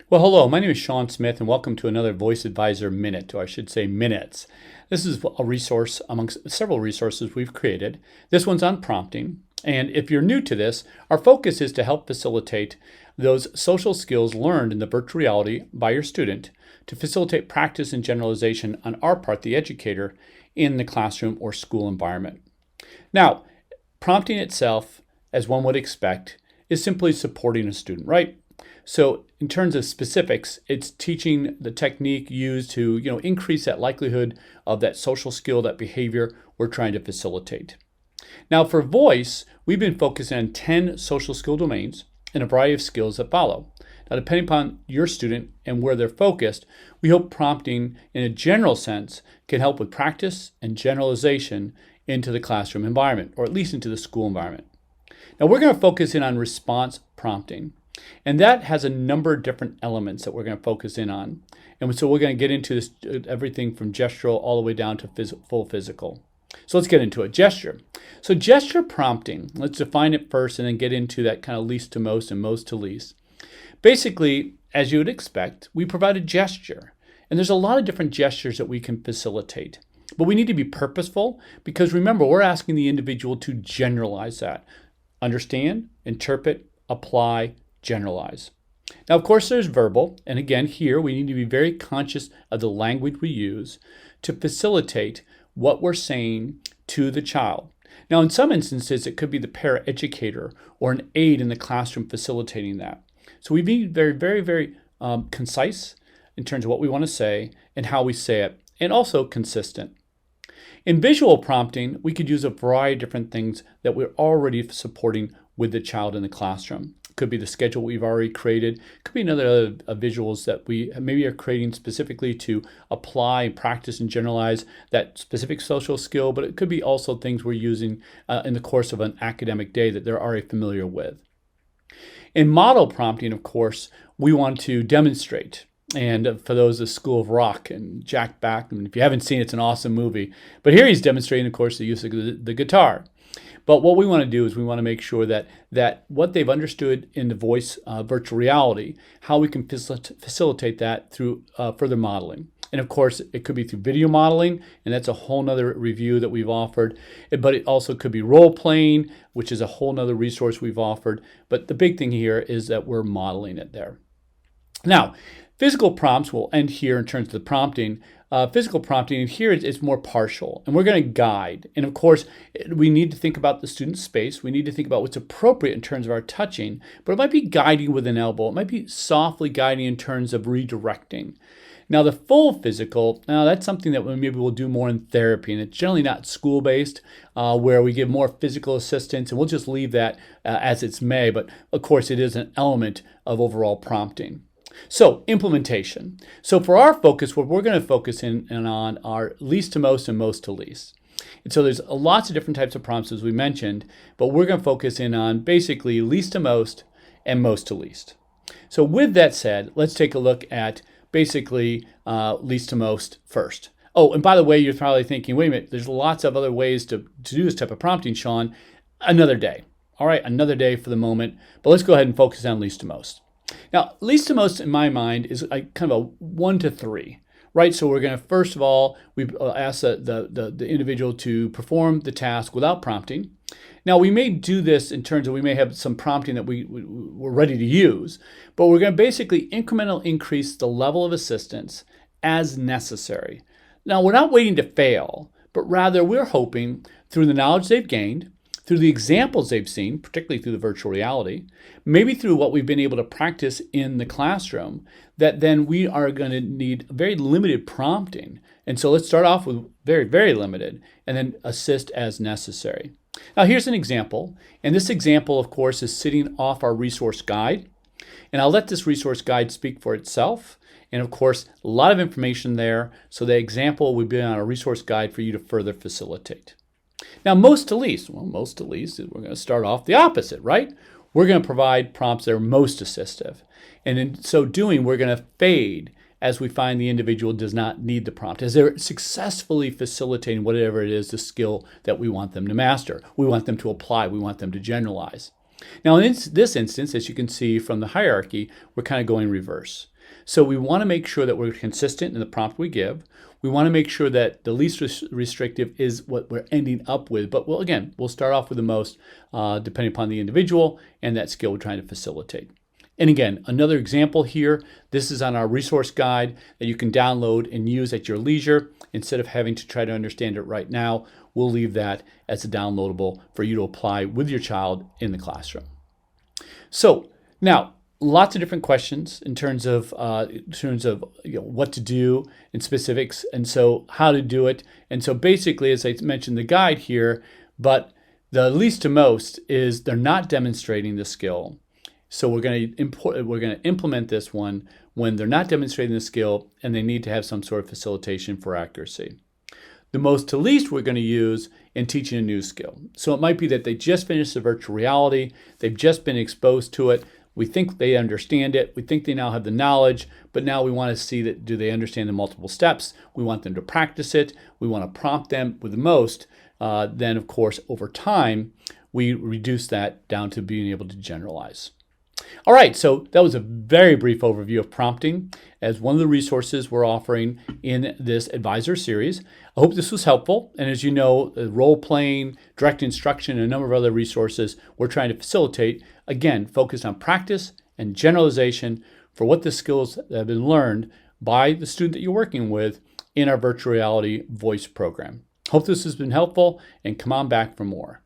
Well, hello, my name is Sean Smith, and welcome to another Voice Advisor Minute, or I should say Minutes. This is a resource amongst several resources we've created. This one's on prompting, and if you're new to this, our focus is to help facilitate those social skills learned in the virtual reality by your student to facilitate practice and generalization on our part, the educator, in the classroom or school environment. Now, prompting itself, as one would expect, is simply supporting a student, right? So in terms of specifics, it's teaching the technique used to, increase that likelihood of that social skill, that behavior we're trying to facilitate. Now for voice, we've been focusing on 10 social skill domains and a variety of skills that follow. Now depending upon your student and where they're focused, we hope prompting in a general sense can help with practice and generalization into the classroom environment, or at least into the school environment. Now we're going to focus in on response prompting. And that has a number of different elements that we're going to focus in on. And so we're going to get into this, everything from gestural all the way down to full physical. So let's get into it. Gesture. So gesture prompting, let's define it first and then get into that kind of least to most and most to least. Basically, as you would expect, we provide a gesture. And there's a lot of different gestures that we can facilitate. But we need to be purposeful because remember, we're asking the individual to generalize that. Understand, interpret, apply, generalize. Now, of course, there's verbal, and again, here we need to be very conscious of the language we use to facilitate what we're saying to the child. Now, in some instances, it could be the paraeducator or an aide in the classroom facilitating that. So we be very, very, very concise in terms of what we want to say and how we say it, and also consistent. In visual prompting, we could use a variety of different things that we're already supporting with the child in the classroom. Could be the schedule we've already created. Could be another visuals that we maybe are creating specifically to apply, practice, and generalize that specific social skill, but it could be also things we're using in the course of an academic day that they're already familiar with. In model prompting, of course, we want to demonstrate. And for those of School of Rock and Jack Bachman, if you haven't seen it, it's an awesome movie. But here he's demonstrating, of course, the use of the guitar. But what we want to do is we want to make sure that what they've understood in the voice virtual reality, how we can facilitate that through further modeling. And of course, it could be through video modeling, and that's a whole nother review that we've offered. But it also could be role playing, which is a whole nother resource we've offered. But the big thing here is that we're modeling it there. Now, physical prompts will end here in terms of the prompting. Physical prompting, and here it's more partial, and we're going to guide. And of course, we need to think about the student's space. We need to think about what's appropriate in terms of our touching, but it might be guiding with an elbow. It might be softly guiding in terms of redirecting. Now, the full physical, now that's something that maybe we'll do more in therapy, and it's generally not school-based, where we give more physical assistance, and we'll just leave that as it's may, but of course, it is an element of overall prompting. So implementation. So for our focus, what we're going to focus in on are least to most and most to least. And so there's lots of different types of prompts as we mentioned, but we're going to focus in on basically least to most and most to least. So with that said, let's take a look at basically least to most first. Oh, and by the way, you're probably thinking, wait a minute, there's lots of other ways to do this type of prompting, Sean. Another day. All right, another day for the moment, but let's go ahead and focus on least to most. Now, least to most in my mind is kind of a 1 to 3, right? So we're going to, first of all, we ask the individual to perform the task without prompting. Now, we may do this in terms of we may have some prompting that we're ready to use, but we're going to basically incrementally increase the level of assistance as necessary. Now, we're not waiting to fail, but rather we're hoping through the knowledge they've gained, through the examples they've seen, particularly through the virtual reality, maybe through what we've been able to practice in the classroom, that then we are going to need very limited prompting. And so let's start off with very, very limited and then assist as necessary. Now here's an example. And this example, of course, is sitting off our resource guide. And I'll let this resource guide speak for itself. And of course, a lot of information there. So the example would be on a resource guide for you to further facilitate. Now, most to least, we're going to start off the opposite, right? We're going to provide prompts that are most assistive. And in so doing, we're going to fade as we find the individual does not need the prompt, as they're successfully facilitating whatever it is, the skill that we want them to master. We want them to apply. We want them to generalize. Now, in this instance, as you can see from the hierarchy, we're kind of going reverse. So we want to make sure that we're consistent in the prompt we give. We want to make sure that the least restrictive is what we're ending up with. But we'll start off with the most, depending upon the individual and that skill we're trying to facilitate. And again, another example here, this is on our resource guide that you can download and use at your leisure. Instead of having to try to understand it right now, we'll leave that as a downloadable for you to apply with your child in the classroom. So now, lots of different questions in terms of what to do in specifics, and so how to do it. And so basically, as I mentioned the guide here, but the least to most is they're not demonstrating the skill. So we're going to implement this one when they're not demonstrating the skill and they need to have some sort of facilitation for accuracy. The most to least we're going to use in teaching a new skill. So it might be that they just finished the virtual reality, they've just been exposed to it, we think they understand it, we think they now have the knowledge, but now we want to see that do they understand the multiple steps, we want them to practice it, we want to prompt them with the most, then of course over time we reduce that down to being able to generalize. All right, so that was a very brief overview of prompting as one of the resources we're offering in this advisor series. I hope this was helpful. And as you know, role-playing, direct instruction, and a number of other resources we're trying to facilitate, again, focused on practice and generalization for what the skills that have been learned by the student that you're working with in our virtual reality VOISS program. Hope this has been helpful, and come on back for more.